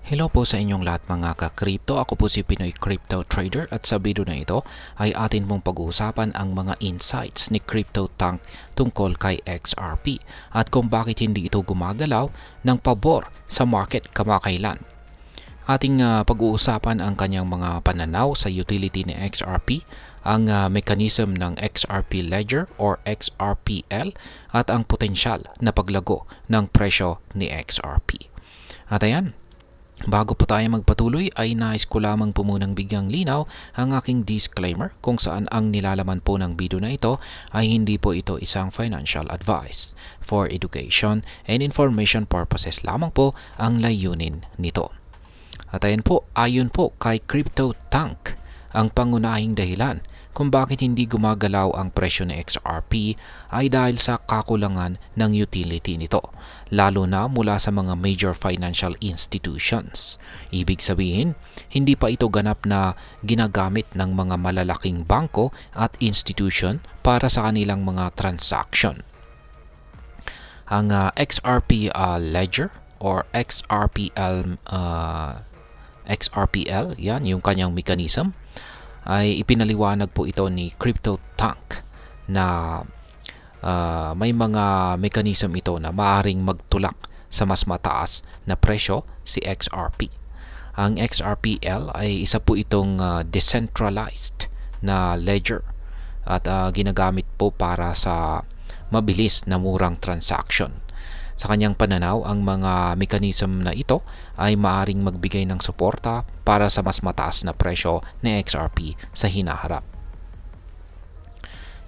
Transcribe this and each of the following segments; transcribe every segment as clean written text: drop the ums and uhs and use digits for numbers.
Hello po sa inyong lahat mga ka-crypto. Ako po si Pinoy Crypto Trader at sa video na ito ay atin pong pag-uusapan ang mga insights ni CryptoTank tungkol kay XRP at kung bakit hindi ito gumagalaw ng pabor sa market kamakailan. Ating pag-uusapan ang kanyang mga pananaw sa utility ni XRP, ang mechanism ng XRP Ledger or XRPL at ang potensyal na paglago ng presyo ni XRP. At ayan, bago po tayo magpatuloy ay nais ko lamang po munang bigyang linaw ang aking disclaimer kung saan ang nilalaman po ng video na ito ay hindi po ito isang financial advice. For education and information purposes lamang po ang layunin nito. At ayan po, ayon po kay CryptoTank, ang pangunahing dahilan kung bakit hindi gumagalaw ang presyo ng XRP ay dahil sa kakulangan ng utility nito, lalo na mula sa mga major financial institutions. Ibig sabihin, hindi pa ito ganap na ginagamit ng mga malalaking bangko at institution para sa kanilang mga transaction. Ang XRP Ledger or XRPL, yan yung kanyang mechanism, ay ipinaliwanag po ito ni CryptoTank na may mga mechanism ito na maaaring magtulak sa mas mataas na presyo si XRP. Ang XRPL ay isa po itong decentralized na ledger at ginagamit po para sa mabilis na murang transaction. Sa kanyang pananaw, ang mga mechanism na ito ay maaaring magbigay ng suporta para sa mas mataas na presyo ni XRP sa hinaharap.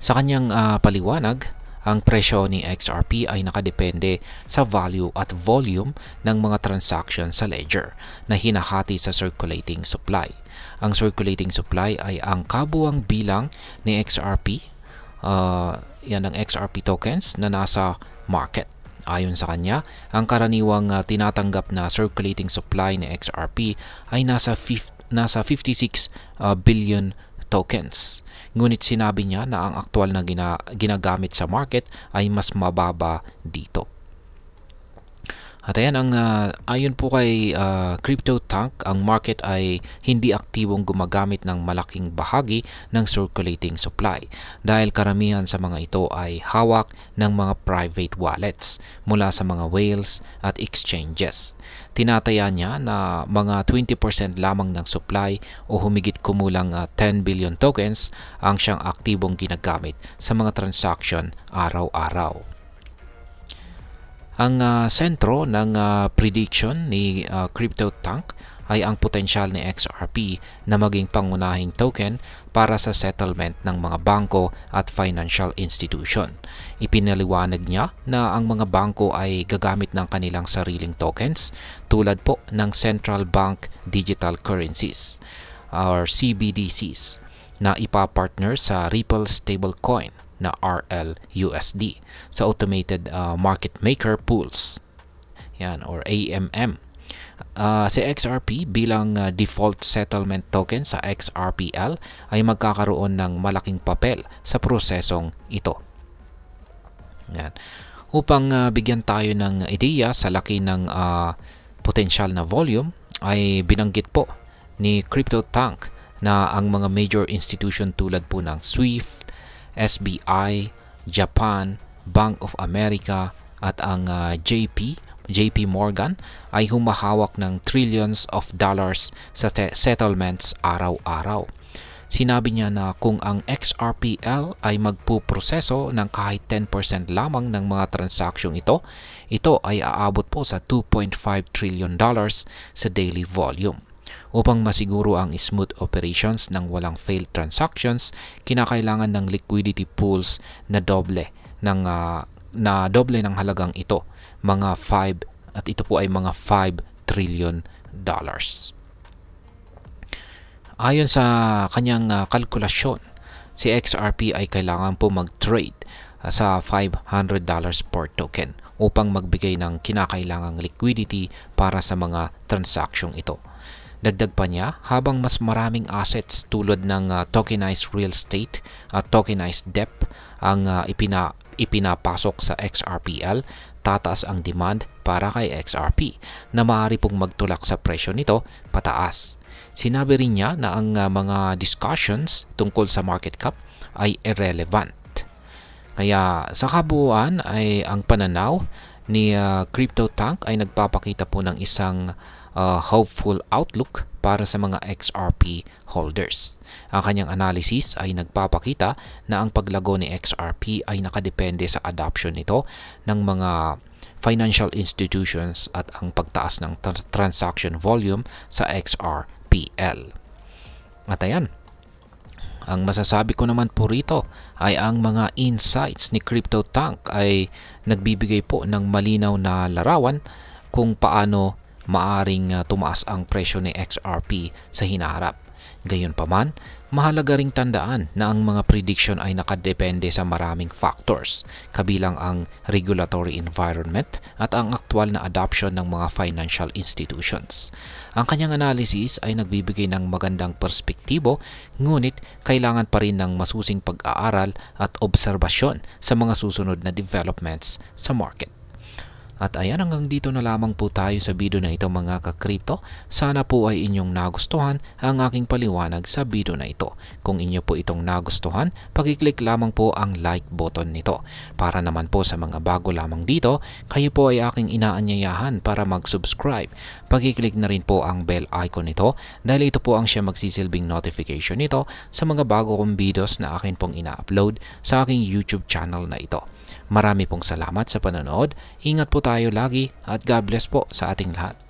Sa kanyang paliwanag, ang presyo ni XRP ay nakadepende sa value at volume ng mga transaction sa ledger na hinahati sa circulating supply. Ang circulating supply ay ang kabuuang bilang ni XRP, yan ang XRP tokens na nasa market. Ayon sa kanya, ang karaniwang tinatanggap na circulating supply ni XRP ay nasa 56 billion tokens. Ngunit sinabi niya na ang aktual na ginagamit sa market ay mas mababa dito. At ayan, ayon po kay CryptoTank, ang market ay hindi aktibong gumagamit ng malaking bahagi ng circulating supply dahil karamihan sa mga ito ay hawak ng mga private wallets mula sa mga whales at exchanges. Tinataya niya na mga 20% lamang ng supply o humigit kumulang 10 billion tokens ang siyang aktibong ginagamit sa mga transaction araw-araw. Ang sentro ng prediction ni CryptoTank ay ang potensyal ni XRP na maging pangunahing token para sa settlement ng mga bangko at financial institution. Ipinaliwanag niya na ang mga bangko ay gagamit ng kanilang sariling tokens tulad po ng Central Bank Digital Currencies or CBDCs na ipapartner sa Ripple stablecoin na RLUSD sa automated market maker pools, yan, or AMM. Si XRP bilang default settlement token sa XRPL ay magkakaroon ng malaking papel sa prosesong ito. Yan. Upang bigyan tayo ng ideya sa laki ng potensyal na volume, ay binanggit po ni CryptoTank na ang mga major institution tulad po ng SWIFT, SBI, Japan, Bank of America at ang JP Morgan ay humahawak ng trillions of dollars sa settlements araw-araw. Sinabi niya na kung ang XRPL ay magpuproseso ng kahit 10% lamang ng mga transaksyong ito ay aabot po sa 2.5 trillion dollars sa daily volume. Upang masiguro ang smooth operations ng walang failed transactions, kinakailangan ng liquidity pools na doble ng halagang ito, mga 5 at ito po ay mga 5 trillion dollars. Ayon sa kanyang kalkulasyon, si XRP ay kailangan po mag-trade sa $500 per token upang magbigay ng kinakailangang liquidity para sa mga transaksyon ito. Dagdag pa niya, habang mas maraming assets tulad ng tokenized real estate at tokenized debt ang ipinapasok sa XRPL, tataas ang demand para kay XRP na maaari pong magtulak sa presyo nito pataas. Sinabi rin niya na ang mga discussions tungkol sa market cap ay irrelevant. Kaya sa kabuuan ay ang pananaw ni CryptoTank ay nagpapakita po ng isang hopeful outlook para sa mga XRP holders. Ang kanyang analysis ay nagpapakita na ang paglago ni XRP ay nakadepende sa adoption nito ng mga financial institutions at ang pagtaas ng transaction volume sa XRPL. At ayan, ang masasabi ko naman po rito ay ang mga insights ni CryptoTank ay nagbibigay po ng malinaw na larawan kung paano maaring tumaas ang presyo ni XRP sa hinaharap. Gayunpaman, mahalaga ring tandaan na ang mga prediction ay nakadepende sa maraming factors, kabilang ang regulatory environment at ang aktwal na adoption ng mga financial institutions. Ang kanyang analysis ay nagbibigay ng magandang perspektibo, ngunit kailangan pa rin ng masusing pag-aaral at obserbasyon sa mga susunod na developments sa market. At ayan, hanggang dito na lamang po tayo sa video na ito mga ka-crypto. Sana po ay inyong nagustuhan ang aking paliwanag sa video na ito. Kung inyo po itong nagustuhan, pakiclick lamang po ang like button nito. Para naman po sa mga bago lamang dito, kayo po ay aking inaanyayahan para mag-subscribe. Pakiclick na rin po ang bell icon nito dahil ito po ang siya magsisilbing notification nito sa mga bago kong videos na akin pong ina-upload sa aking YouTube channel na ito. Marami pong salamat sa panonood. Ingat po tayo lagi at God bless po sa ating lahat.